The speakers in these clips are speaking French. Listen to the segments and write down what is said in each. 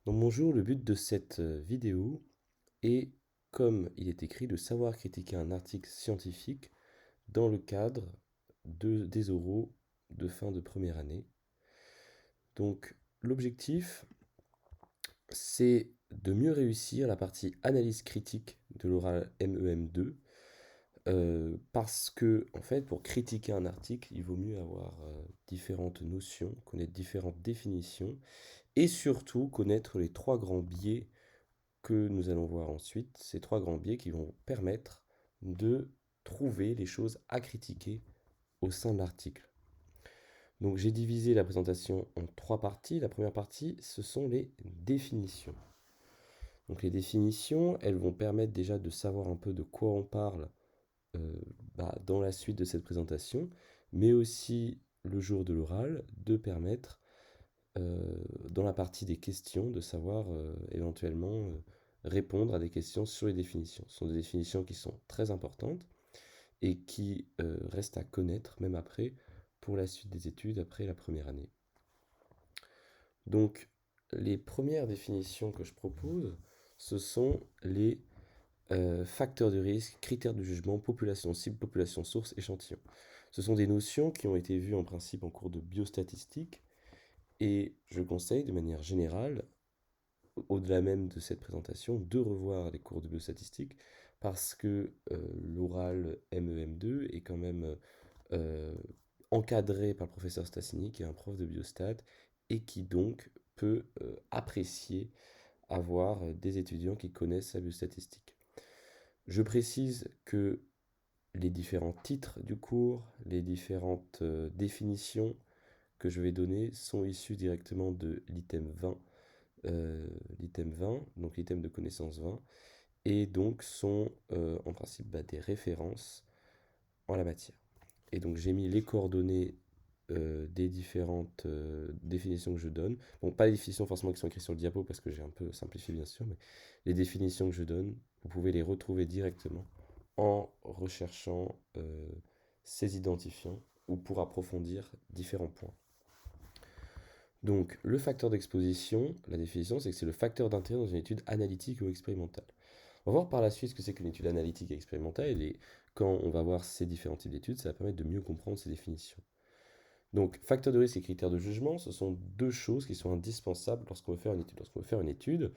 Donc bonjour, le but de cette vidéo est, comme il est écrit, de savoir critiquer un article scientifique dans le cadre des oraux de fin de première année. Donc l'objectif, c'est de mieux réussir la partie analyse critique de l'oral MEM2, parce que, en fait, pour critiquer un article, il vaut mieux avoir différentes notions, connaître différentes définitions, et surtout connaître les trois grands biais que nous allons voir ensuite, ces trois grands biais qui vont permettre de trouver les choses à critiquer au sein de l'article. Donc j'ai divisé la présentation en trois parties. La première partie, ce sont les définitions. Donc les définitions, elles vont permettre déjà de savoir un peu de quoi on parle euh, dans la suite de cette présentation, mais aussi le jour de l'oral, de permettre dans la partie des questions, de savoir éventuellement répondre à des questions sur les définitions. Ce sont des définitions qui sont très importantes et qui restent à connaître même après pour la suite des études, après la première année. Donc, les premières définitions que je propose, ce sont les facteurs de risque, critères de jugement, population cible, population source, échantillon. Ce sont des notions qui ont été vues en principe en cours de biostatistique et je conseille de manière générale au-delà même de cette présentation, de revoir les cours de biostatistique parce que l'oral MEM2 est quand même euh, encadré par le professeur Stassini, qui est un prof de biostat, et qui donc peut apprécier avoir des étudiants qui connaissent la biostatistique. Je précise que les différents titres du cours, les différentes définitions que je vais donner sont issues directement de l'item 20, donc l'item de connaissance 20, et donc sont en principe des références en la matière. Et donc j'ai mis les coordonnées des différentes définitions que je donne. Bon, pas les définitions forcément qui sont écrites sur le diapo parce que j'ai un peu simplifié bien sûr, mais les définitions que je donne, vous pouvez les retrouver directement en recherchant ces identifiants ou pour approfondir différents points. Donc, le facteur d'exposition, la définition, c'est que c'est le facteur d'intérêt dans une étude analytique ou expérimentale. On va voir par la suite ce que c'est qu'une étude analytique et expérimentale, et quand on va voir ces différents types d'études, ça va permettre de mieux comprendre ces définitions. Donc, facteur de risque et critères de jugement, ce sont deux choses qui sont indispensables lorsqu'on veut faire une étude. Lorsqu'on veut faire une étude,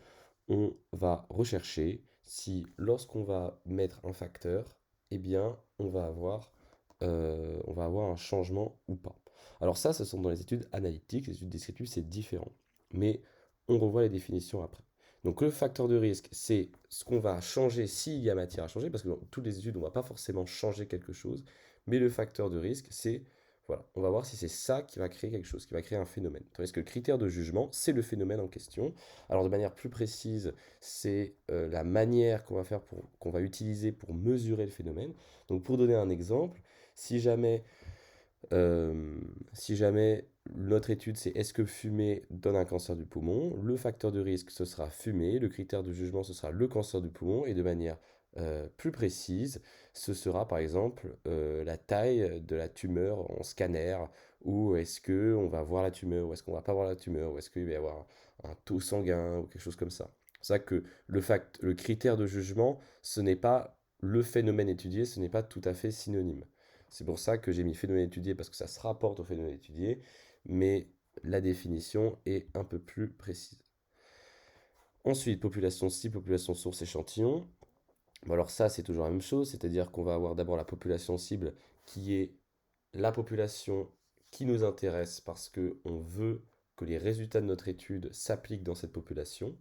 on va rechercher si, lorsqu'on va mettre un facteur, eh bien, on va avoir un changement ou pas. Alors ça, ce sont dans les études analytiques, les études descriptives, c'est différent. Mais on revoit les définitions après. Donc le facteur de risque, c'est ce qu'on va changer s'il y a matière à changer, parce que dans toutes les études, on ne va pas forcément changer quelque chose. Mais le facteur de risque, c'est, voilà, on va voir si c'est ça qui va créer quelque chose, qui va créer un phénomène. Tandis que le critère de jugement, c'est le phénomène en question. Alors de manière plus précise, c'est la manière qu'on va utiliser pour mesurer le phénomène. Donc pour donner un exemple, si jamais euh, si jamais notre étude c'est est-ce que fumer donne un cancer du poumon, le facteur de risque ce sera fumer, le critère de jugement ce sera le cancer du poumon et de manière plus précise, ce sera par exemple la taille de la tumeur en scanner ou est-ce que on va voir la tumeur ou est-ce qu'on va pas voir la tumeur ou est-ce qu'il va y avoir un taux sanguin ou quelque chose comme ça. C'est ça que le critère de jugement, ce n'est pas le phénomène étudié, ce n'est pas tout à fait synonyme. C'est pour ça que j'ai mis phénomène étudié parce que ça se rapporte au phénomène étudié, mais la définition est un peu plus précise. Ensuite, population cible, population source, échantillon. Bon, alors ça, c'est toujours la même chose, c'est-à-dire qu'on va avoir d'abord la population cible qui est la population qui nous intéresse parce qu'on veut que les résultats de notre étude s'appliquent dans cette population.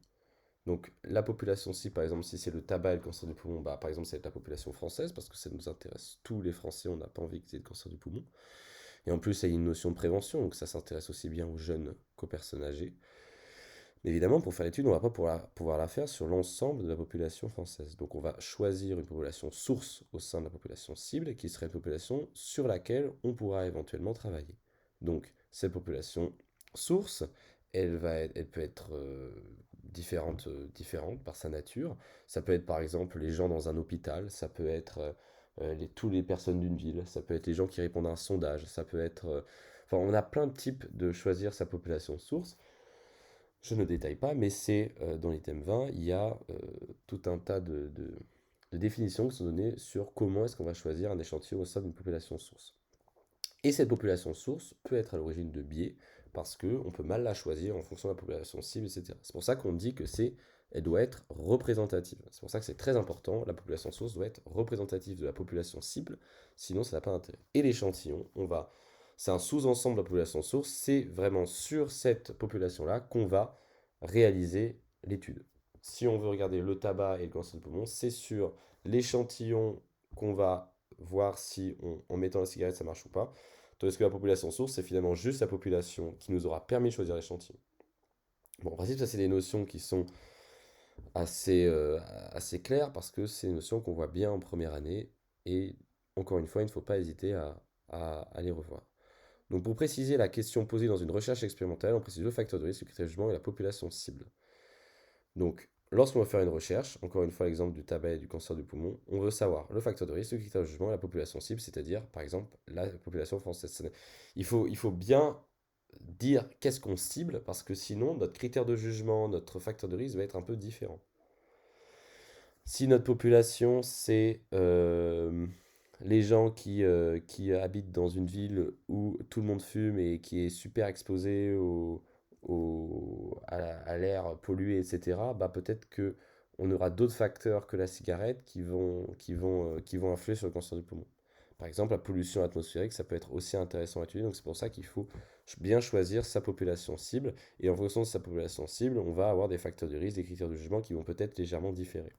Donc la population cible, par exemple, si c'est le tabac et le cancer du poumon, par exemple, c'est la population française parce que ça nous intéresse tous les Français, on n'a pas envie qu'ils aient le cancer du poumon. Et en plus, il y a une notion de prévention, donc ça s'intéresse aussi bien aux jeunes qu'aux personnes âgées. Mais évidemment, pour faire l'étude, on ne va pas pouvoir la faire sur l'ensemble de la population française. Donc on va choisir une population source au sein de la population cible, qui serait une population sur laquelle on pourra éventuellement travailler. Donc cette population source, elle peut être différente par sa nature. Ça peut être par exemple les gens dans un hôpital, ça peut être toutes les personnes d'une ville, ça peut être les gens qui répondent à un sondage, ça peut être... enfin, on a plein de types de choisir sa population source. Je ne détaille pas, mais c'est dans l'item 20, il y a tout un tas de définitions qui sont données sur comment est-ce qu'on va choisir un échantillon au sein d'une population source. Et cette population source peut être à l'origine de biais parce qu'on peut mal la choisir en fonction de la population cible, etc. C'est pour ça qu'on dit que elle doit être représentative. C'est pour ça que c'est très important, la population source doit être représentative de la population cible, sinon ça n'a pas d'intérêt. Et l'échantillon, c'est un sous-ensemble de la population source, c'est vraiment sur cette population-là qu'on va réaliser l'étude. Si on veut regarder le tabac et le cancer du poumon, c'est sur l'échantillon qu'on va voir si en mettant la cigarette ça marche ou pas. Tandis que la population source, c'est finalement juste la population qui nous aura permis de choisir l'échantillon. Bon, en principe, ça c'est des notions qui sont assez, assez claires parce que c'est des notions qu'on voit bien en première année et encore une fois, il ne faut pas hésiter à les revoir. Donc pour préciser la question posée dans une recherche expérimentale, on précise le facteur de risque, le critère de jugement et la population cible. Donc lorsqu'on va faire une recherche, encore une fois l'exemple du tabac et du cancer du poumon, on veut savoir le facteur de risque, le critère de jugement et la population cible, c'est-à-dire par exemple la population française. Il faut bien dire qu'est-ce qu'on cible parce que sinon notre critère de jugement, notre facteur de risque va être un peu différent. Si notre population, c'est les gens qui habitent dans une ville où tout le monde fume et qui est super exposé à l'air pollué, etc., bah peut-être que on aura d'autres facteurs que la cigarette qui vont influer sur le cancer du poumon. Par exemple, la pollution atmosphérique, ça peut être aussi intéressant à étudier, donc c'est pour ça qu'il faut bien choisir sa population cible, et en fonction de sa population cible, on va avoir des facteurs de risque, des critères de jugement qui vont peut-être légèrement différer.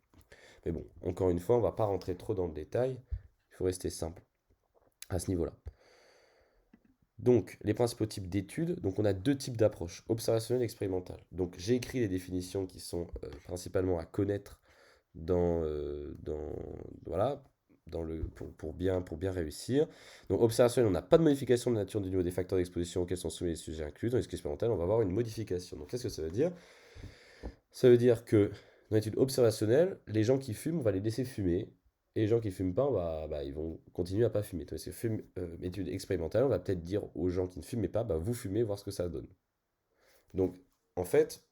Mais bon, encore une fois, on ne va pas rentrer trop dans le détail. Il faut rester simple à ce niveau-là. Donc, les principaux types d'études. Donc, on a deux types d'approches, observationnelle et expérimentale. Donc, j'ai écrit les définitions qui sont principalement à connaître voilà, pour bien réussir. Donc, observationnel, on n'a pas de modification de la nature du niveau des facteurs d'exposition auxquels sont soumis les sujets inclus. Tandis qu'expérimental, on va avoir une modification. Donc, qu'est-ce que ça veut dire? Ça veut dire que dans l'étude observationnelle, les gens qui fument, on va les laisser fumer. Et les gens qui ne fument pas, ils vont continuer à pas fumer. Tandis que étude expérimentale, on va peut-être dire aux gens qui ne fument pas, bah, vous fumez, voir ce que ça donne. Donc, en fait,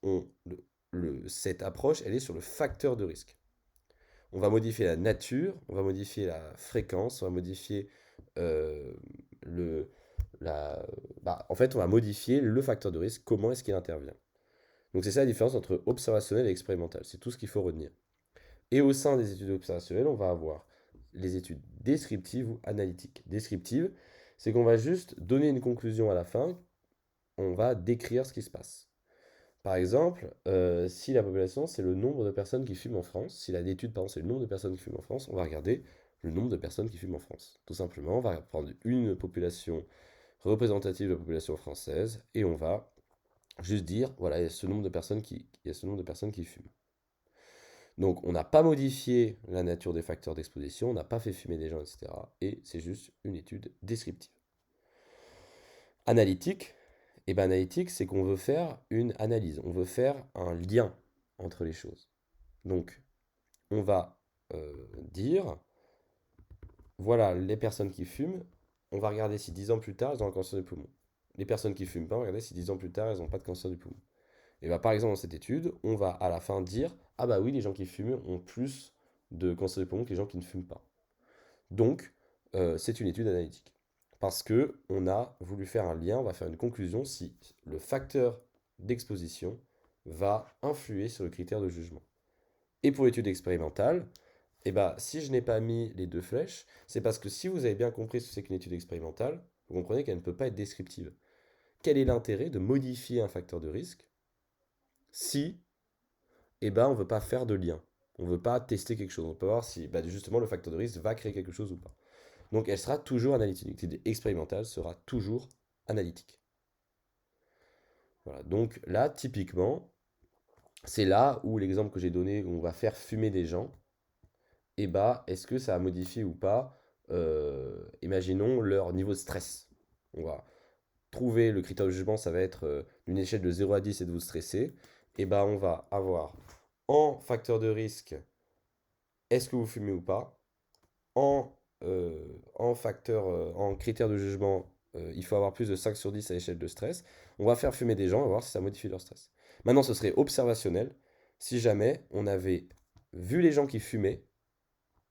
cette approche, elle est sur le facteur de risque. On va modifier la nature, on va modifier la fréquence, on va modifier euh, le, en fait, on va modifier le facteur de risque, comment est-ce qu'il intervient. Donc c'est ça la différence entre observationnel et expérimental, c'est tout ce qu'il faut retenir. Et au sein des études observationnelles, on va avoir les études descriptives ou analytiques. Descriptives, c'est qu'on va juste donner une conclusion à la fin, on va décrire ce qui se passe. Par exemple, si la population, c'est le nombre de personnes qui fument en France, si l'étude, par exemple, c'est le nombre de personnes qui fument en France, on va regarder le nombre de personnes qui fument en France. Tout simplement, on va prendre une population représentative de la population française et on va juste dire, voilà, il y a ce nombre de personnes il y a ce nombre de personnes qui fument. Donc, on n'a pas modifié la nature des facteurs d'exposition, on n'a pas fait fumer des gens, etc. Et c'est juste une étude descriptive. Analytique, et ben analytique, c'est qu'on veut faire une analyse, on veut faire un lien entre les choses. Donc, on va dire, voilà, les personnes qui fument, on va regarder si 10 ans plus tard, elles ont un cancer du poumon. Les personnes qui fument pas, on va regarder si 10 ans plus tard, elles n'ont pas de cancer du poumon. Et bah, par exemple, dans cette étude, on va à la fin dire, ah bah oui, les gens qui fument ont plus de cancer du poumon que les gens qui ne fument pas. Donc, c'est une étude analytique. Parce que on a voulu faire un lien, on va faire une conclusion si le facteur d'exposition va influer sur le critère de jugement. Et pour l'étude expérimentale, eh bah, si je n'ai pas mis les deux flèches, c'est parce que si vous avez bien compris ce que c'est qu'une étude expérimentale, vous comprenez qu'elle ne peut pas être descriptive. Quel est l'intérêt de modifier un facteur de risque si on ne veut pas faire de lien? On ne veut pas tester quelque chose. On peut voir si justement le facteur de risque va créer quelque chose ou pas. Donc elle sera toujours analytique. L'étude expérimentale sera toujours analytique. Voilà. Donc là, typiquement, c'est là où l'exemple que j'ai donné, où on va faire fumer des gens, est-ce que ça a modifié ou pas, imaginons leur niveau de stress. On va trouver le critère de jugement, ça va être une échelle de 0 à 10 et de vous stresser. On va avoir en facteur de risque, est-ce que vous fumez ou pas? En critère de jugement, il faut avoir plus de 5 sur 10 à l'échelle de stress. On va faire fumer des gens et voir si ça modifie leur stress. Maintenant, ce serait observationnel si jamais on avait vu les gens qui fumaient,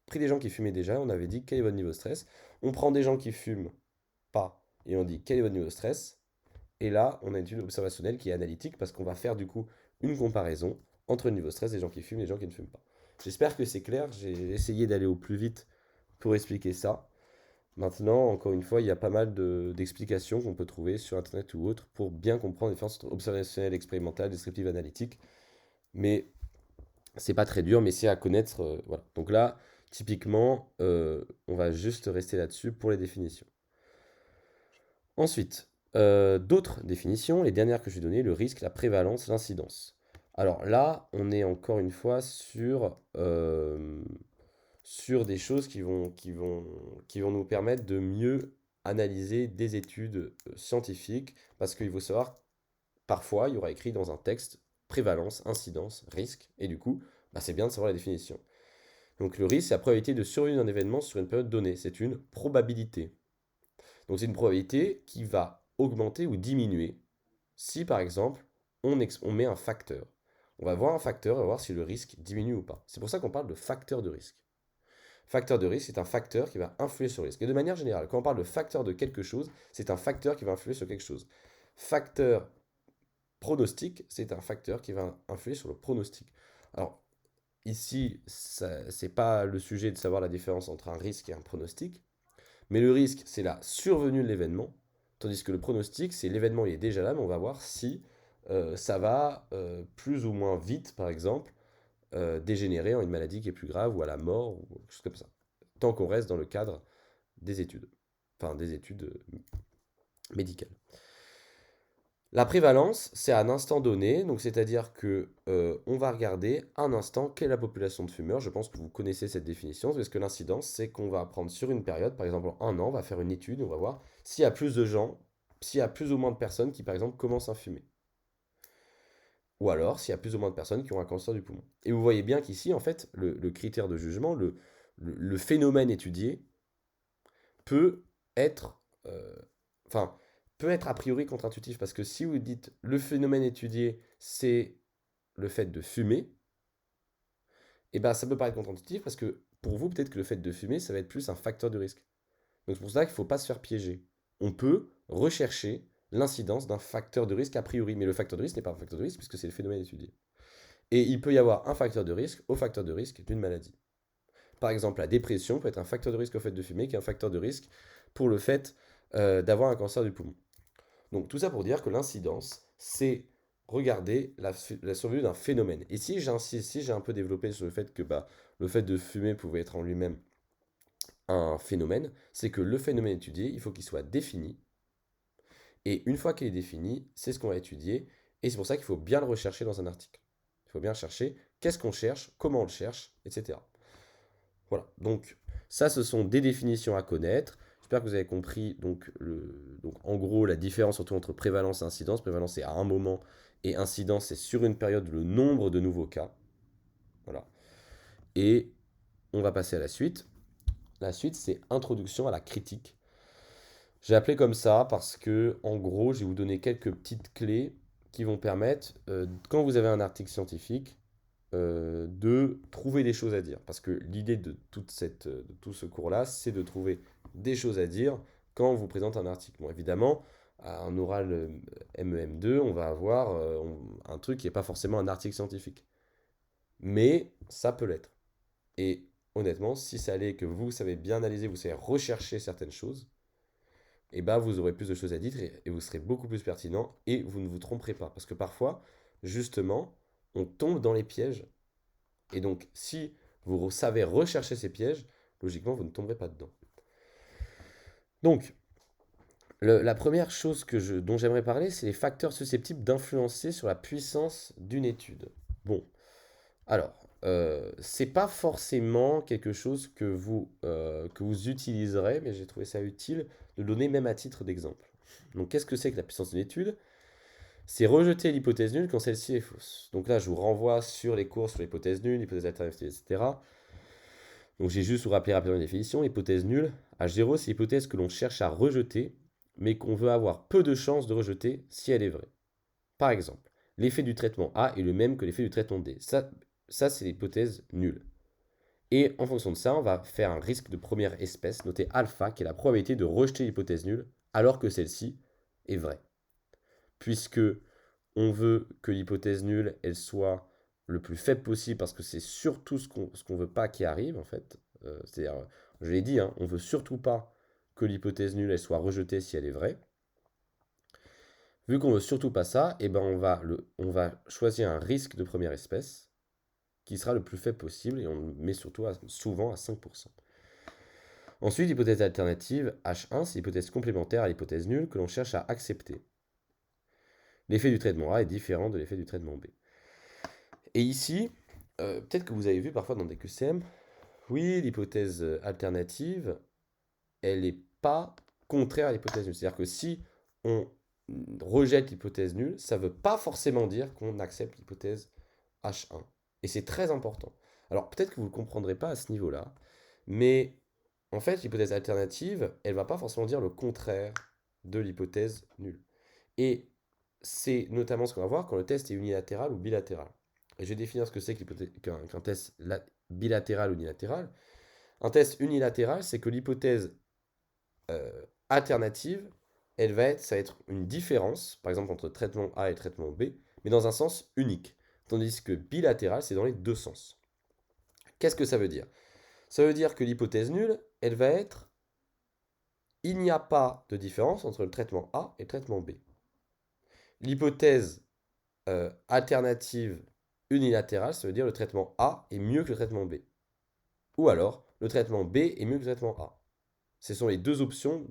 pris des gens qui fumaient déjà, on avait dit quel est votre niveau de stress. On prend des gens qui fument pas et on dit quel est votre niveau de stress. Et là, on a une étude observationnelle qui est analytique parce qu'on va faire du coup une comparaison entre le niveau de stress des gens qui fument et des gens qui ne fument pas. J'espère que c'est clair, j'ai essayé d'aller au plus vite pour expliquer ça. Maintenant, encore une fois, il y a pas mal d'explications qu'on peut trouver sur Internet ou autre pour bien comprendre la différence entre observationnel, expérimental, descriptif, analytique. Mais c'est pas très dur, mais c'est à connaître. Voilà. Donc là, typiquement, on va juste rester là-dessus pour les définitions. Ensuite, d'autres définitions, les dernières que je vais donner, le risque, la prévalence, l'incidence. Alors là, on est encore une fois sur des choses qui vont nous permettre de mieux analyser des études scientifiques, parce qu'il faut savoir, parfois, il y aura écrit dans un texte prévalence, incidence, risque, et du coup, bah, c'est bien de savoir la définition. Donc le risque, c'est la probabilité de survenue d'un événement sur une période donnée. C'est une probabilité. Donc c'est une probabilité qui va augmenter ou diminuer si, par exemple, on met un facteur. On va voir un facteur et on va voir si le risque diminue ou pas. C'est pour ça qu'on parle de facteur de risque. Facteur de risque, c'est un facteur qui va influer sur le risque. Et de manière générale, quand on parle de facteur de quelque chose, c'est un facteur qui va influer sur quelque chose. Facteur pronostic, c'est un facteur qui va influer sur le pronostic. Alors, ici, ce n'est pas le sujet de savoir la différence entre un risque et un pronostic, mais le risque, c'est la survenue de l'événement, tandis que le pronostic, c'est l'événement, il est déjà là, mais on va voir si ça va plus ou moins vite, par exemple, dégénérer en une maladie qui est plus grave ou à la mort ou quelque chose comme ça. Tant qu'on reste dans le cadre des études, enfin des études médicales. La prévalence, c'est à un instant donné, donc c'est-à-dire que on va regarder un instant quelle est la population de fumeurs. Je pense que vous connaissez cette définition, parce que l'incidence, c'est qu'on va prendre sur une période, par exemple en un an, on va faire une étude, on va voir s'il y a plus de gens, s'il y a plus ou moins de personnes qui, par exemple, commencent à fumer. Ou alors s'il y a plus ou moins de personnes qui ont un cancer du poumon. Et vous voyez bien qu'ici, en fait, le critère de jugement, le phénomène étudié, peut être, enfin, peut être a priori contre-intuitif, parce que si vous dites le phénomène étudié, c'est le fait de fumer, et ben ça peut paraître contre-intuitif, parce que pour vous, peut-être que le fait de fumer, ça va être plus un facteur de risque. Donc c'est pour ça qu'il ne faut pas se faire piéger. On peut rechercher l'incidence d'un facteur de risque a priori, mais le facteur de risque n'est pas un facteur de risque, puisque c'est le phénomène étudié. Et il peut y avoir un facteur de risque au facteur de risque d'une maladie. Par exemple, la dépression peut être un facteur de risque au fait de fumer, qui est un facteur de risque pour le fait d'avoir un cancer du poumon. Donc tout ça pour dire que l'incidence, c'est regarder la survenue d'un phénomène. Et si j'insiste, si j'ai un peu développé sur le fait que le fait de fumer pouvait être en lui-même un phénomène, c'est que le phénomène étudié, il faut qu'il soit défini. Et une fois qu'il est défini, c'est ce qu'on va étudier. Et c'est pour ça qu'il faut bien le rechercher dans un article. Il faut bien chercher qu'est-ce qu'on cherche, comment on le cherche, etc. Voilà, donc ça, ce sont des définitions à connaître. J'espère que vous avez compris donc en gros la différence surtout entre prévalence et incidence. Prévalence, c'est à un moment et incidence, c'est sur une période le nombre de nouveaux cas. Voilà. Et on va passer à la suite. La suite, c'est introduction à la critique. J'ai appelé comme ça parce que, en gros, je vais vous donner quelques petites clés qui vont permettre, quand vous avez un article scientifique, de trouver des choses à dire. Parce que l'idée de tout ce cours-là, c'est de trouver des choses à dire quand on vous présente un article. Bon, évidemment, à un oral MEM2, on va avoir un truc qui n'est pas forcément un article scientifique. Mais ça peut l'être. Et honnêtement, si ça allait que vous savez bien analyser, vous savez rechercher certaines choses, et bah vous aurez plus de choses à dire et vous serez beaucoup plus pertinent et vous ne vous tromperez pas. Parce que parfois, justement, on tombe dans les pièges. Et donc, si vous savez rechercher ces pièges, logiquement, vous ne tomberez pas dedans. Donc, la première chose dont j'aimerais parler, c'est les facteurs susceptibles d'influencer sur la puissance d'une étude. Bon, alors, c'est pas forcément quelque chose que vous utiliserez, mais j'ai trouvé ça utile de donner même à titre d'exemple. Donc, qu'est-ce que c'est que la puissance d'une étude? C'est rejeter l'hypothèse nulle quand celle-ci est fausse. Donc là, je vous renvoie sur les cours sur l'hypothèse nulle, l'hypothèse alternative, etc. Donc j'ai juste vous rappeler rapidement la définition. Hypothèse nulle, H0, c'est l'hypothèse que l'on cherche à rejeter, mais qu'on veut avoir peu de chances de rejeter si elle est vraie. Par exemple, l'effet du traitement A est le même que l'effet du traitement B. Ça c'est l'hypothèse nulle. Et en fonction de ça, on va faire un risque de première espèce noté alpha, qui est la probabilité de rejeter l'hypothèse nulle, alors que celle-ci est vraie. Puisque on veut que l'hypothèse nulle, elle soit le plus faible possible, parce que c'est surtout ce qu'on veut pas qui arrive, en fait. C'est-à-dire, je l'ai dit, hein, on veut surtout pas que l'hypothèse nulle, elle soit rejetée si elle est vraie. Vu qu'on veut surtout pas ça, eh ben on va choisir un risque de première espèce qui sera le plus faible possible, et on le met surtout souvent à 5%. Ensuite, l'hypothèse alternative H1, c'est l'hypothèse complémentaire à l'hypothèse nulle que l'on cherche à accepter. L'effet du traitement A est différent de l'effet du traitement B. Et ici, peut-être que vous avez vu parfois dans des QCM, oui, l'hypothèse alternative, elle n'est pas contraire à l'hypothèse nulle. C'est-à-dire que si on rejette l'hypothèse nulle, ça ne veut pas forcément dire qu'on accepte l'hypothèse H1. Et c'est très important. Alors peut-être que vous ne le comprendrez pas à ce niveau-là, mais en fait, l'hypothèse alternative, elle ne va pas forcément dire le contraire de l'hypothèse nulle. Et c'est notamment ce qu'on va voir quand le test est unilatéral ou bilatéral. Et je vais définir ce que c'est qu'un test bilatéral ou unilatéral. Un test unilatéral, c'est que l'hypothèse alternative, ça va être une différence, par exemple entre traitement A et traitement B, mais dans un sens unique. Tandis que bilatéral, c'est dans les deux sens. Qu'est-ce que ça veut dire? Ça veut dire que l'hypothèse nulle, elle va être il n'y a pas de différence entre le traitement A et le traitement B. L'hypothèse alternative unilatérale, ça veut dire le traitement A est mieux que le traitement B. Ou alors, le traitement B est mieux que le traitement A. Ce sont les deux options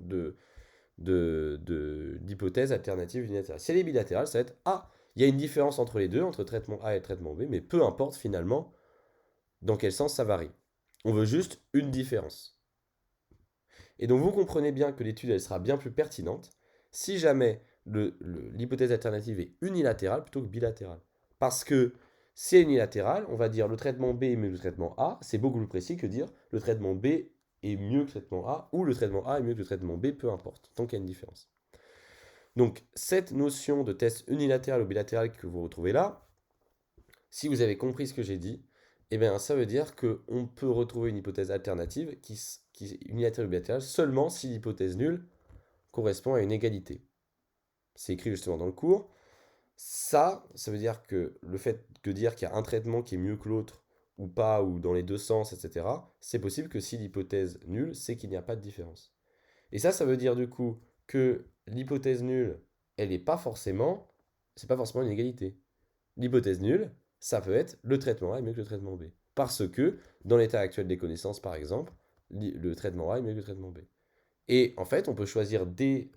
d'hypothèse alternative unilatérale. Si elle est bilatérale, ça va être A. Il y a une différence entre les deux, entre le traitement A et le traitement B, mais peu importe finalement dans quel sens ça varie. On veut juste une différence. Et donc vous comprenez bien que l'étude elle sera bien plus pertinente si jamais l'hypothèse alternative est unilatérale plutôt que bilatérale. Parce que si c'est unilatéral, on va dire le traitement B est mieux que le traitement A, c'est beaucoup plus précis que dire le traitement B est mieux que le traitement A ou le traitement A est mieux que le traitement B, peu importe, tant qu'il y a une différence. Donc cette notion de test unilatéral ou bilatéral que vous retrouvez là, si vous avez compris ce que j'ai dit, eh bien, ça veut dire qu'on peut retrouver une hypothèse alternative qui est unilatérale ou bilatérale seulement si l'hypothèse nulle correspond à une égalité. C'est écrit justement dans le cours. Ça veut dire que le fait de dire qu'il y a un traitement qui est mieux que l'autre, ou pas, ou dans les deux sens, etc., c'est possible que si l'hypothèse nulle, c'est qu'il n'y a pas de différence. Et ça veut dire du coup que l'hypothèse nulle, elle n'est pas forcément, c'est pas forcément une égalité. L'hypothèse nulle, ça peut être le traitement A est mieux que le traitement B. Parce que, dans l'état actuel des connaissances, par exemple, le traitement A est mieux que le traitement B. Et en fait, on peut choisir des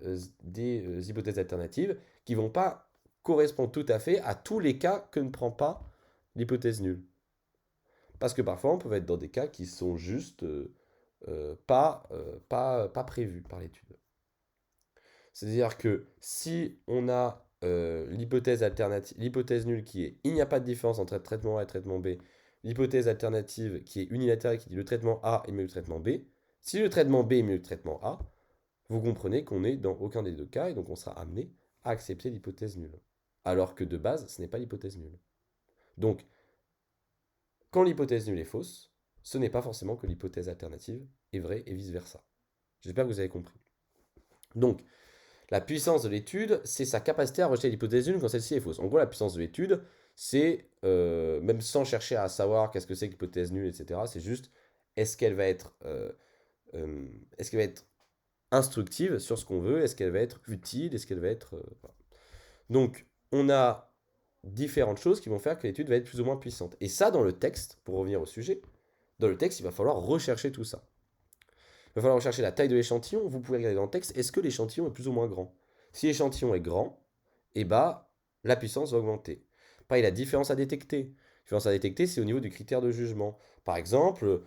hypothèses alternatives qui ne vont pas correspondre tout à fait à tous les cas que ne prend pas l'hypothèse nulle. Parce que parfois, on peut être dans des cas qui sont juste pas prévus par l'étude. C'est-à-dire que si on a l'hypothèse nulle qui est il n'y a pas de différence entre traitement A et traitement B, l'hypothèse alternative qui est unilatérale qui dit le traitement A est mieux que le traitement B, si le traitement B est mieux que le traitement A, vous comprenez qu'on n'est dans aucun des deux cas et donc on sera amené à accepter l'hypothèse nulle. Alors que de base, ce n'est pas l'hypothèse nulle. Donc, quand l'hypothèse nulle est fausse, ce n'est pas forcément que l'hypothèse alternative est vraie et vice-versa. J'espère que vous avez compris. Donc, la puissance de l'étude, c'est sa capacité à rejeter l'hypothèse nulle quand celle-ci est fausse. En gros, la puissance de l'étude, c'est, même sans chercher à savoir qu'est-ce que c'est que l'hypothèse nulle, etc., c'est juste, est-ce qu'elle va être instructive sur ce qu'on veut, est-ce qu'elle va être utile, est-ce qu'elle va être... voilà. Donc, on a différentes choses qui vont faire que l'étude va être plus ou moins puissante. Et ça, dans le texte, pour revenir au sujet, dans le texte, il va falloir rechercher tout ça. Il va falloir rechercher la taille de l'échantillon. Vous pouvez regarder dans le texte, est-ce que l'échantillon est plus ou moins grand? Si l'échantillon est grand, eh ben, la puissance va augmenter. Pareil, la différence à détecter. La différence à détecter, c'est au niveau du critère de jugement. Par exemple,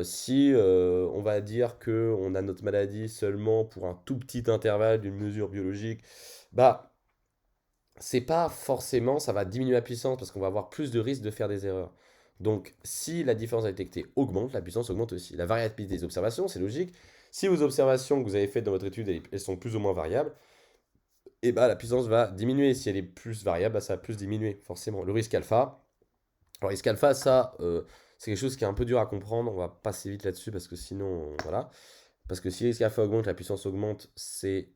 si on va dire qu'on a notre maladie seulement pour un tout petit intervalle d'une mesure biologique, bah, c'est pas forcément, ça va diminuer la puissance parce qu'on va avoir plus de risques de faire des erreurs. Donc, si la différence à détecter augmente, la puissance augmente aussi. La variabilité des observations, c'est logique. Si vos observations que vous avez faites dans votre étude, elles sont plus ou moins variables, et bah la puissance va diminuer. Si elle est plus variable, bah, ça va plus diminuer, forcément. Le risque alpha, alors risque alpha, ça, c'est quelque chose qui est un peu dur à comprendre. On va passer vite là-dessus parce que sinon, voilà. Parce que si risque alpha augmente, la puissance augmente, c'est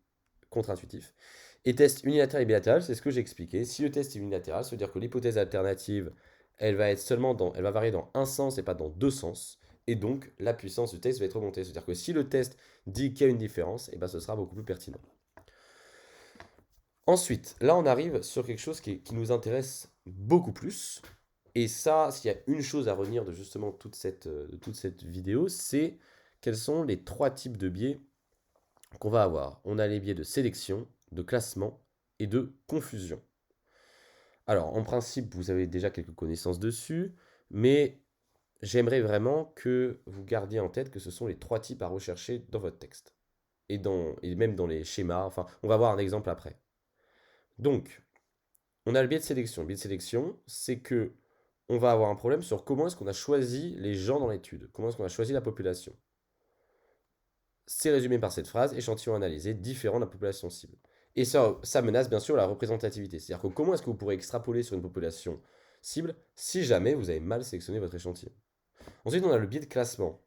contre-intuitif. Et test unilatéral et bilatéral, c'est ce que j'ai expliqué. Si le test est unilatéral, ça veut dire que l'hypothèse alternative, elle va varier dans un sens et pas dans deux sens. Et donc, la puissance du test va être augmentée. C'est-à-dire que si le test dit qu'il y a une différence, et ben, ce sera beaucoup plus pertinent. Ensuite, là, on arrive sur quelque chose qui nous intéresse beaucoup plus. Et ça, s'il y a une chose à retenir de justement de toute cette vidéo, c'est quels sont les trois types de biais qu'on va avoir. On a les biais de sélection, de classement et de confusion. Alors, en principe, vous avez déjà quelques connaissances dessus, mais j'aimerais vraiment que vous gardiez en tête que ce sont les trois types à rechercher dans votre texte. Et même dans les schémas, enfin, on va voir un exemple après. Donc, on a le biais de sélection. Le biais de sélection, c'est que on va avoir un problème sur comment est-ce qu'on a choisi les gens dans l'étude, comment est-ce qu'on a choisi la population. C'est résumé par cette phrase, échantillon analysé, différent de la population cible. Et ça menace bien sûr la représentativité. C'est-à-dire que comment est-ce que vous pourrez extrapoler sur une population cible si jamais vous avez mal sélectionné votre échantillon. Ensuite, on a le biais de classement.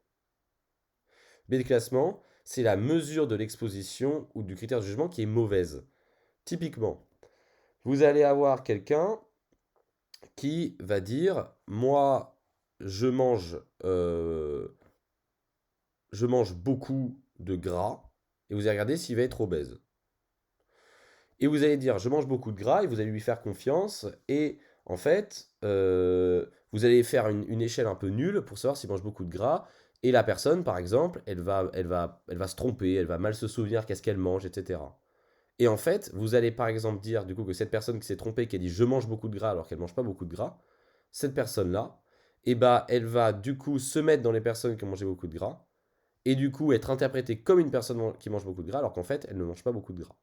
Le biais de classement, c'est la mesure de l'exposition ou du critère de jugement qui est mauvaise. Typiquement, vous allez avoir quelqu'un qui va dire, moi, je mange, euh, je mange beaucoup de gras, et vous allez regarder s'il va être obèse. Et vous allez dire, je mange beaucoup de gras, et vous allez lui faire confiance, et en fait, vous allez faire une échelle un peu nulle pour savoir s'il mange beaucoup de gras, et la personne, par exemple, elle va se tromper, elle va mal se souvenir qu'est-ce qu'elle mange, etc. Et en fait, vous allez par exemple dire du coup que cette personne qui s'est trompée, qui a dit je mange beaucoup de gras alors qu'elle mange pas beaucoup de gras, cette personne-là, eh ben, elle va du coup se mettre dans les personnes qui ont mangé beaucoup de gras, et du coup être interprétée comme une personne qui mange beaucoup de gras alors qu'en fait, elle ne mange pas beaucoup de gras.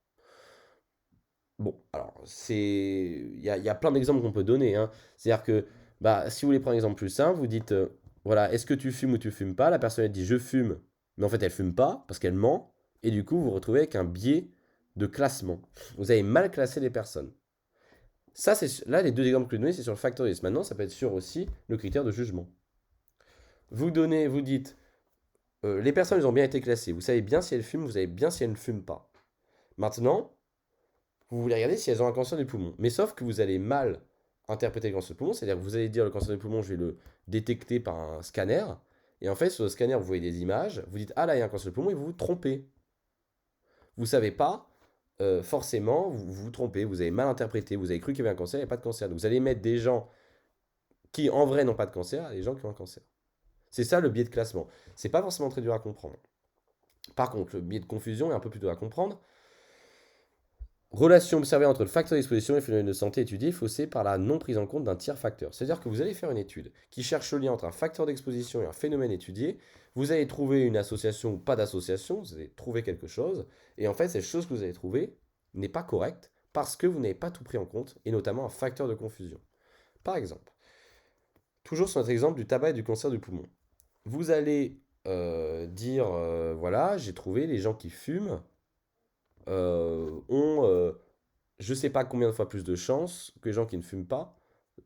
Bon, alors, il y a plein d'exemples qu'on peut donner, hein. C'est-à-dire que, bah, si vous voulez prendre un exemple plus simple, vous dites, voilà, est-ce que tu fumes ou tu fumes pas? La personne, elle dit, je fume, mais en fait, elle fume pas, parce qu'elle ment, et du coup, vous vous retrouvez avec un biais de classement. Vous avez mal classé les personnes. Ça, là, les deux exemples que je donnais, c'est sur le factorisme. Maintenant, ça peut être sur aussi le critère de jugement. Vous dites, les personnes, elles ont bien été classées. Vous savez bien si elles fument, vous savez bien si elles ne fument pas. Maintenant, vous voulez regarder si elles ont un cancer du poumon. Mais sauf que vous allez mal interpréter le cancer du poumon, c'est-à-dire que vous allez dire le cancer du poumon, je vais le détecter par un scanner. Et en fait, sur le scanner, vous voyez des images, vous dites, ah là, il y a un cancer du poumon, et vous vous trompez. Vous ne savez pas, forcément, vous vous trompez, vous avez mal interprété, vous avez cru qu'il y avait un cancer, il n'y a pas de cancer. Donc vous allez mettre des gens qui, en vrai, n'ont pas de cancer, et des gens qui ont un cancer. C'est ça le biais de classement. C'est pas forcément très dur à comprendre. Par contre, le biais de confusion est un peu plus dur à comprendre. Relation observée entre le facteur d'exposition et le phénomène de santé étudié faussée par la non prise en compte d'un tiers facteur. C'est-à-dire que vous allez faire une étude qui cherche le lien entre un facteur d'exposition et un phénomène étudié. Vous allez trouver une association ou pas d'association, vous allez trouver quelque chose. Et en fait, cette chose que vous allez trouver n'est pas correcte parce que vous n'avez pas tout pris en compte, et notamment un facteur de confusion. Par exemple, toujours sur notre exemple du tabac et du cancer du poumon. Vous allez dire, voilà, j'ai trouvé les gens qui fument ont je sais pas combien de fois plus de chances que les gens qui ne fument pas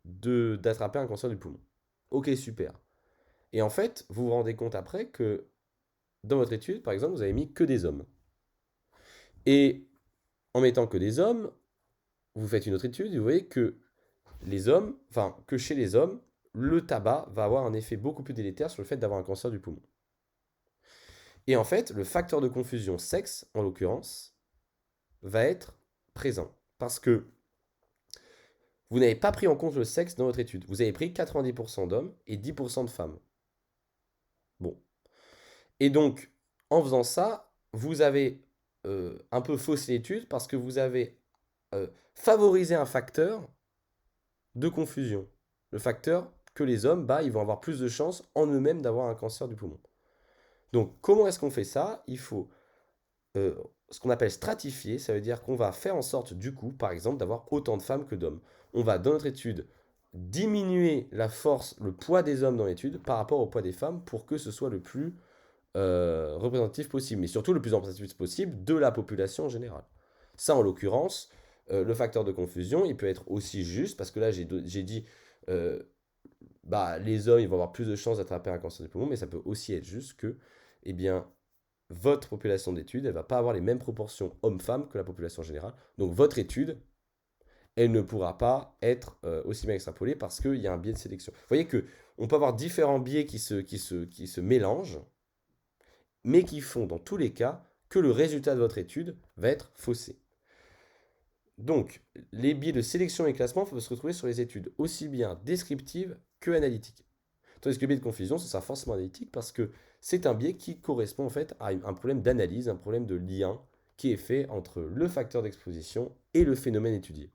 d'attraper un cancer du poumon. Ok, super. Et en fait, vous vous rendez compte après que dans votre étude, par exemple, vous avez mis que des hommes. Et en mettant que des hommes, vous faites une autre étude et vous voyez que les hommes, enfin, que chez les hommes, le tabac va avoir un effet beaucoup plus délétère sur le fait d'avoir un cancer du poumon. Et en fait, le facteur de confusion sexe, en l'occurrence, va être présent. Parce que vous n'avez pas pris en compte le sexe dans votre étude. Vous avez pris 90% d'hommes et 10% de femmes. Bon. Et donc, en faisant ça, vous avez un peu faussé l'étude parce que vous avez favorisé un facteur de confusion. Le facteur que les hommes, bah, ils vont avoir plus de chances en eux-mêmes d'avoir un cancer du poumon. Donc, comment est-ce qu'on fait ça? Il faut euh, ce qu'on appelle stratifier, ça veut dire qu'on va faire en sorte, du coup, par exemple, d'avoir autant de femmes que d'hommes. On va, dans notre étude, diminuer la force, le poids des hommes dans l'étude par rapport au poids des femmes pour que ce soit le plus représentatif possible, mais surtout le plus représentatif possible de la population en général. Ça, en l'occurrence, le facteur de confusion, il peut être aussi juste, parce que là, j'ai dit, euh, bah, les hommes, ils vont avoir plus de chances d'attraper un cancer du poumon, mais ça peut aussi être juste que, eh bien, votre population d'études, elle va pas avoir les mêmes proportions hommes-femmes que la population générale. Donc, votre étude, elle ne pourra pas être aussi bien extrapolée parce qu'il y a un biais de sélection. Vous voyez que on peut avoir différents biais qui se mélangent, mais qui font dans tous les cas que le résultat de votre étude va être faussé. Donc, les biais de sélection et classement peuvent se retrouver sur les études aussi bien descriptives que analytiques. Tandis que le biais de confusion, ce sera forcément analytique parce que c'est un biais qui correspond en fait à un problème d'analyse, un problème de lien qui est fait entre le facteur d'exposition et le phénomène étudié.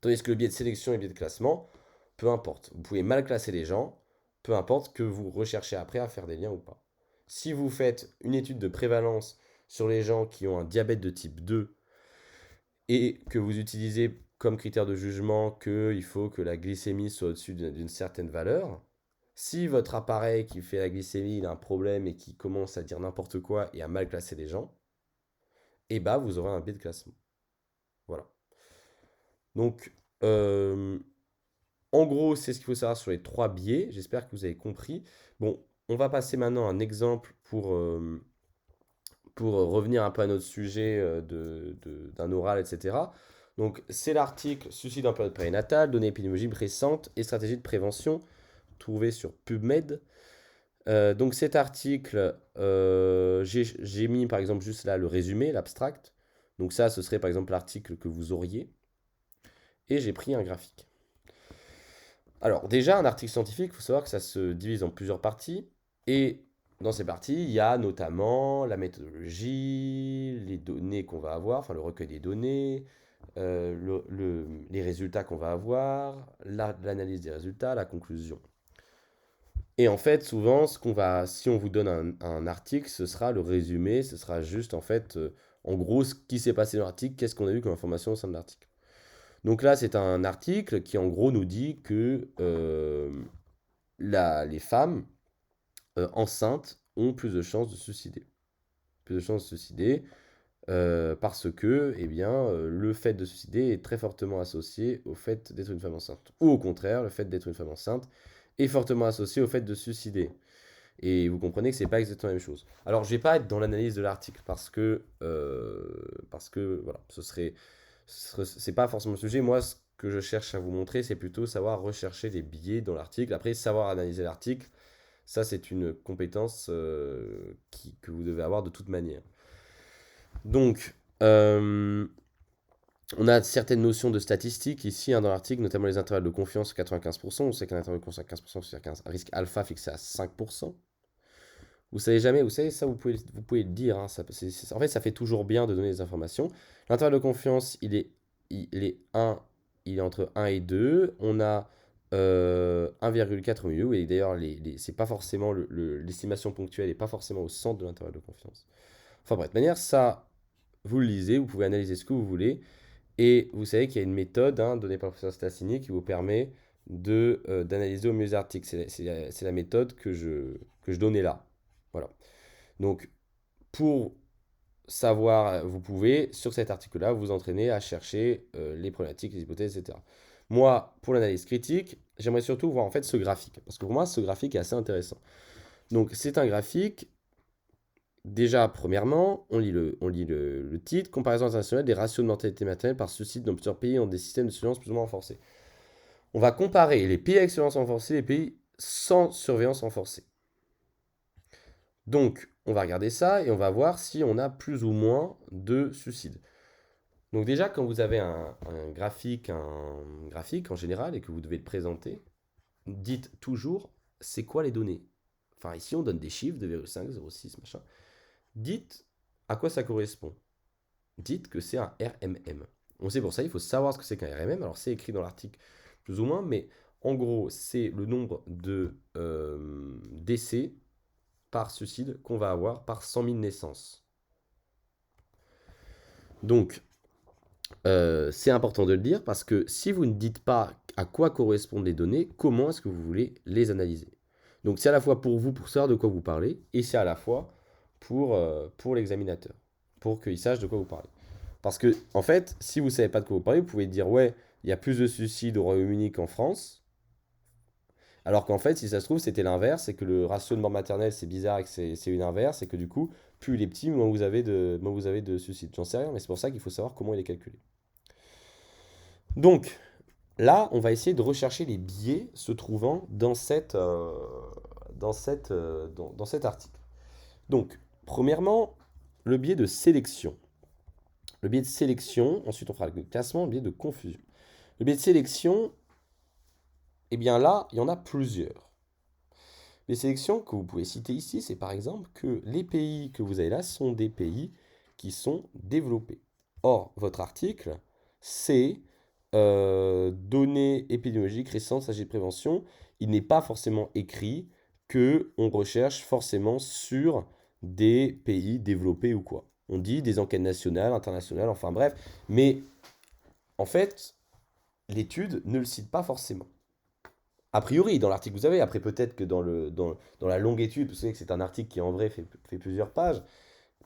Tandis que le biais de sélection et le biais de classement, peu importe. Vous pouvez mal classer les gens, peu importe que vous recherchez après à faire des liens ou pas. Si vous faites une étude de prévalence sur les gens qui ont un diabète de type 2 et que vous utilisez comme critère de jugement qu'il faut que la glycémie soit au-dessus d'une certaine valeur, si votre appareil qui fait la glycémie il a un problème et qui commence à dire n'importe quoi et à mal classer les gens, eh ben vous aurez un biais de classement. Voilà. Donc, en gros, c'est ce qu'il faut savoir sur les trois biais. J'espère que vous avez compris. Bon, on va passer maintenant à un exemple pour revenir un peu à notre sujet d'un oral, etc. Donc, c'est l'article Suicide en période périnatale, données épidémiologiques récentes et stratégies de prévention, trouvé sur PubMed. Donc, cet article, j'ai mis par exemple juste là le résumé, l'abstract. Donc, ça, ce serait par exemple l'article que vous auriez. Et j'ai pris un graphique. Alors, déjà, un article scientifique, il faut savoir que ça se divise en plusieurs parties. Et dans ces parties, il y a notamment la méthodologie, les données qu'on va avoir, enfin le recueil des données, les résultats qu'on va avoir, l'analyse des résultats, la conclusion. Et en fait, souvent, si on vous donne un article, ce sera le résumé, ce sera juste en fait, en gros, ce qui s'est passé dans l'article, qu'est-ce qu'on a vu comme information au sein de l'article. Donc là, c'est un article qui en gros nous dit que les femmes enceintes ont plus de chances de se suicider. Plus de chances de se suicider parce que eh bien, le fait de se suicider est très fortement associé au fait d'être une femme enceinte. Ou au contraire, le fait d'être une femme enceinte est fortement associé au fait de se suicider. Et vous comprenez que c'est pas exactement la même chose. Alors, je vais pas être dans l'analyse de l'article parce que voilà, c'est pas forcément le sujet. Moi, ce que je cherche à vous montrer, c'est plutôt savoir rechercher des biais dans l'article. Après, savoir analyser l'article, ça, c'est une compétence que vous devez avoir de toute manière. Donc, on a certaines notions de statistiques ici dans l'article, notamment les intervalles de confiance 95%. On sait qu'un intervalle de confiance à 15%, c'est un risque alpha fixé à 5%. Vous savez jamais, vous savez, ça vous pouvez le dire. Hein, en fait, ça fait toujours bien de donner des informations. L'intervalle de confiance, il est entre 1 et 2. On a 1,4 au milieu. Et d'ailleurs, c'est pas forcément l'estimation ponctuelle n'est pas forcément au centre de l'intervalle de confiance. Enfin bref, de manière, ça, vous le lisez, vous pouvez analyser ce que vous voulez. Et vous savez qu'il y a une méthode donnée par le professeur Stassini qui vous permet d'analyser au mieux les articles. C'est la méthode que je donnais là. Voilà. Donc, pour savoir, vous pouvez, sur cet article-là, vous entraîner à chercher les problématiques, les hypothèses, etc. Moi, pour l'analyse critique, j'aimerais surtout voir en fait ce graphique. Parce que pour moi, ce graphique est assez intéressant. Donc, c'est un graphique. Déjà, premièrement, on lit le titre, comparaison internationale des ratios de mortalité maternelle par suicide dans plusieurs pays ont des systèmes de surveillance plus ou moins renforcés. On va comparer les pays avec surveillance renforcée et les pays sans surveillance renforcée. Donc, on va regarder ça et on va voir si on a plus ou moins de suicides. Donc déjà, quand vous avez un graphique en général et que vous devez le présenter, dites toujours c'est quoi les données. Enfin, ici, on donne des chiffres, 2,5, 0,6, machin. Dites à quoi ça correspond. Dites que c'est un RMM. On sait pour ça, il faut savoir ce que c'est qu'un RMM. Alors, c'est écrit dans l'article plus ou moins, mais en gros, c'est le nombre de décès par suicide qu'on va avoir par 100 000 naissances. Donc, c'est important de le dire parce que si vous ne dites pas à quoi correspondent les données, comment est-ce que vous voulez les analyser? Donc, c'est à la fois pour vous, pour savoir de quoi vous parlez, et c'est à la fois pour l'examinateur, pour qu'il sache de quoi vous parlez. Parce que, en fait, si vous ne savez pas de quoi vous parlez, vous pouvez dire, ouais, il y a plus de suicides au Royaume-Uni qu'en France. Alors qu'en fait, si ça se trouve, c'était l'inverse, c'est que le ratio de mort maternelle, c'est bizarre et que c'est une inverse, et que du coup, plus il est petit, moins vous avez de suicides. J'en sais rien, mais c'est pour ça qu'il faut savoir comment il est calculé. Donc, là, on va essayer de rechercher les biais se trouvant dans cet article. Donc, premièrement, le biais de sélection. Le biais de sélection, ensuite on fera le classement, le biais de confusion. Le biais de sélection, eh bien là, il y en a plusieurs. Les sélections que vous pouvez citer ici, c'est par exemple que les pays que vous avez là sont des pays qui sont développés. Or, votre article, c'est données épidémiologiques récentes, s'agit de prévention. Il n'est pas forcément écrit que on recherche forcément sur des pays développés ou quoi. On dit des enquêtes nationales, internationales, enfin bref. Mais en fait, l'étude ne le cite pas forcément. A priori, dans l'article que vous avez, après peut-être que dans la longue étude, vous savez que c'est un article qui en vrai fait plusieurs pages,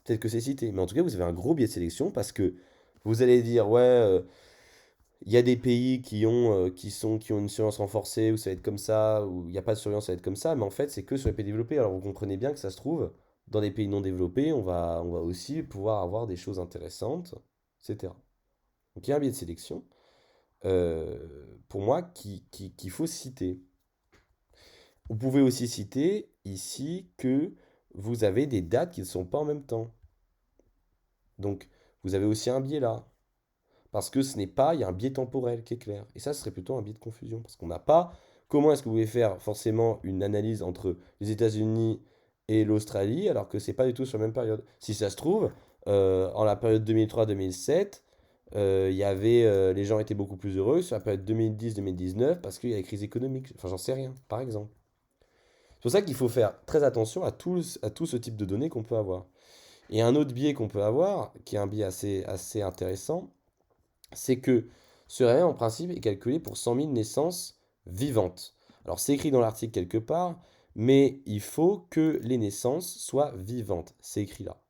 peut-être que c'est cité. Mais en tout cas, vous avez un gros biais de sélection parce que vous allez dire, ouais, il y a des pays qui ont une surveillance renforcée, où ça va être comme ça, où il n'y a pas de surveillance, ça va être comme ça, mais en fait, c'est que sur les pays développés. Alors vous comprenez bien que ça se trouve, dans des pays non développés, on va aussi pouvoir avoir des choses intéressantes, etc. Donc il y a un biais de sélection, pour moi, qu'il faut citer. Vous pouvez aussi citer ici que vous avez des dates qui ne sont pas en même temps. Donc, vous avez aussi un biais là. Parce que ce n'est pas, il y a un biais temporel qui est clair. Et ça, ce serait plutôt un biais de confusion. Parce qu'on n'a pas, comment est-ce que vous pouvez faire forcément une analyse entre les États-Unis et l'Australie, alors que c'est pas du tout sur la même période. Si ça se trouve, en la période 2003-2007, les gens étaient beaucoup plus heureux sur la période 2010-2019 parce qu'il y a la crise économique. Enfin, j'en sais rien, par exemple. C'est pour ça qu'il faut faire très attention à tout ce type de données qu'on peut avoir. Et un autre biais qu'on peut avoir, qui est un biais assez intéressant, c'est que ce réveil, en principe, est calculé pour 100 000 naissances vivantes. Alors, c'est écrit dans l'article quelque part, mais il faut que les naissances soient vivantes. C'est écrit là.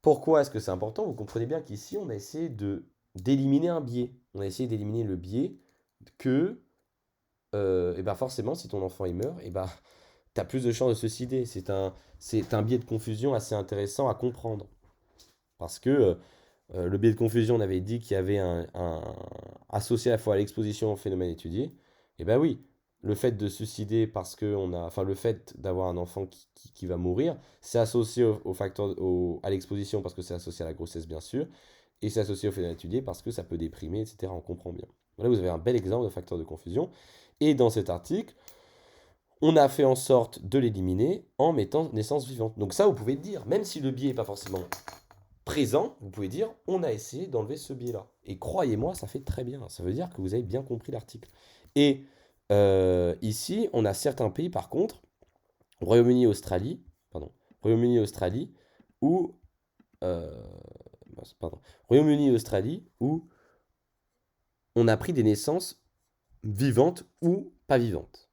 Pourquoi est-ce que c'est important? Vous comprenez bien qu'ici, on a essayé d'éliminer un biais. On a essayé d'éliminer le biais que, et ben forcément, si ton enfant il meurt, et ben tu as plus de chances de se suicider. C'est un biais de confusion assez intéressant à comprendre. Parce que le biais de confusion, on avait dit qu'il y avait associé à la fois à l'exposition au phénomène étudié. Et ben oui, le fait de se suicider parce que enfin le fait d'avoir un enfant qui va mourir, c'est associé à l'exposition parce que c'est associé à la grossesse bien sûr, et c'est associé au phénomène étudié parce que ça peut déprimer, etc. On comprend bien. Là, vous avez un bel exemple de facteur de confusion. Et dans cet article, on a fait en sorte de l'éliminer en mettant naissance vivante. Donc ça, vous pouvez dire, même si le biais n'est pas forcément présent, vous pouvez dire, on a essayé d'enlever ce biais-là. Et croyez-moi, ça fait très bien. Ça veut dire que vous avez bien compris l'article. Et ici, on a certains pays, par contre, Royaume-Uni, Australie, pardon, Royaume-Uni, Australie, où, euh, pardon, Royaume-Uni, Australie, où on a pris des naissances vivantes ou pas vivantes.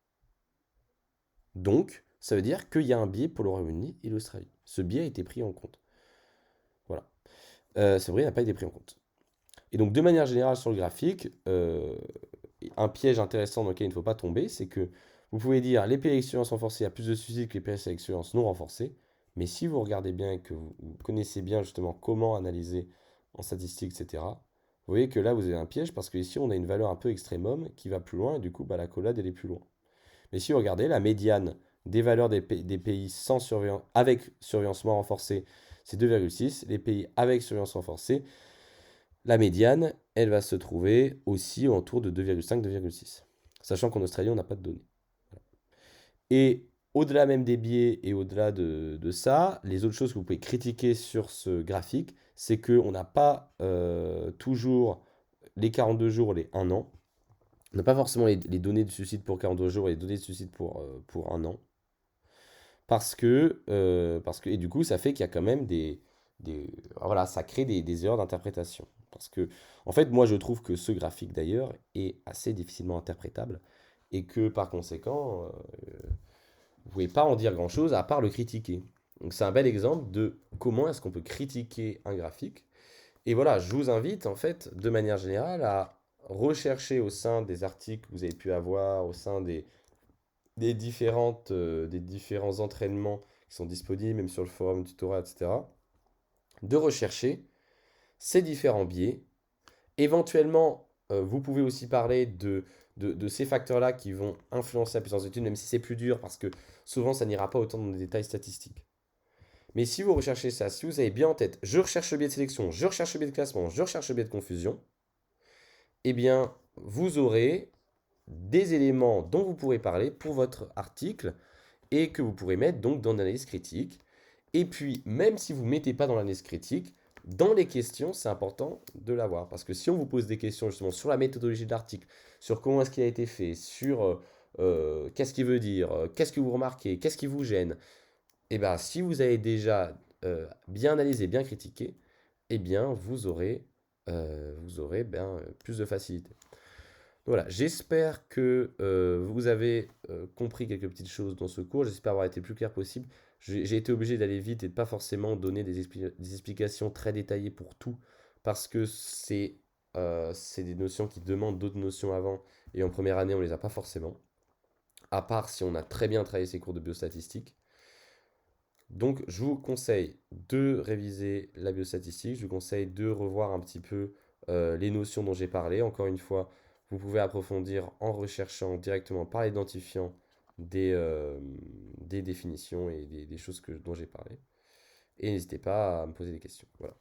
Donc, ça veut dire qu'il y a un biais pour le Royaume-Uni et l'Australie. Ce biais a été pris en compte. Voilà. Ce biais n'a pas été pris en compte. Et donc, de manière générale, sur le graphique, un piège intéressant dans lequel il ne faut pas tomber, c'est que vous pouvez dire les pays avec surveillance renforcée, il y a plus de suicides que les pays avec surveillance non renforcée. Mais si vous regardez bien et que vous connaissez bien justement comment analyser en statistique, etc., vous voyez que là, vous avez un piège parce qu'ici, on a une valeur un peu extrémum qui va plus loin et du coup, bah, la collade, elle est plus loin. Mais si vous regardez la médiane des valeurs des pays sans surveillance, avec surveillement renforcé, c'est 2,6. Les pays avec surveillance renforcée, la médiane, elle va se trouver aussi autour de 2,5-2,6. Sachant qu'en Australie, on n'a pas de données. Et au-delà même des biais et au-delà de ça, les autres choses que vous pouvez critiquer sur ce graphique, c'est qu'on n'a pas toujours les 42 jours, les 1 an. On n'a pas forcément les données de suicide pour 42 jours et les données de suicide pour 1 an. Parce que, et du coup, ça fait qu'il y a quand même voilà, ça crée des erreurs d'interprétation. Parce que, en fait, moi, je trouve que ce graphique, d'ailleurs, est assez difficilement interprétable et que, par conséquent, vous ne pouvez pas en dire grand-chose à part le critiquer. Donc, c'est un bel exemple de comment est-ce qu'on peut critiquer un graphique Et voilà, je vous invite en fait, de manière générale, à rechercher au sein des articles que vous avez pu avoir, au sein des différents entraînements qui sont disponibles, même sur le forum tutorat, etc., de rechercher ces différents biais. Éventuellement, vous pouvez aussi parler de ces facteurs-là qui vont influencer la puissance d'étude, même si c'est plus dur, parce que souvent, ça n'ira pas autant dans les détails statistiques. Mais si vous recherchez ça, si vous avez bien en tête, je recherche le biais de sélection, je recherche le biais de classement, je recherche le biais de confusion, eh bien, vous aurez des éléments dont vous pourrez parler pour votre article et que vous pourrez mettre donc dans l'analyse critique. Et puis, même si vous ne mettez pas dans l'analyse critique, dans les questions, c'est important de l'avoir. Parce que si on vous pose des questions justement sur la méthodologie de l'article, sur comment est-ce qu'il a été fait, sur qu'est-ce qu'il veut dire, qu'est-ce que vous remarquez, qu'est-ce qui vous gêne, et bien si vous avez déjà bien analysé, bien critiqué, eh bien vous aurez plus de facilité. Voilà, j'espère que vous avez compris quelques petites choses dans ce cours. J'espère avoir été le plus clair possible. J'ai été obligé d'aller vite et de pas forcément donner des explications très détaillées pour tout, parce que c'est des notions qui demandent d'autres notions avant, et en première année, on les a pas forcément, à part si on a très bien travaillé ces cours de biostatistique. Donc, je vous conseille de réviser la biostatistique, je vous conseille de revoir un petit peu les notions dont j'ai parlé. Encore une fois, vous pouvez approfondir en recherchant directement par l'identifiant des définitions et des choses dont j'ai parlé. Et n'hésitez pas à me poser des questions. Voilà.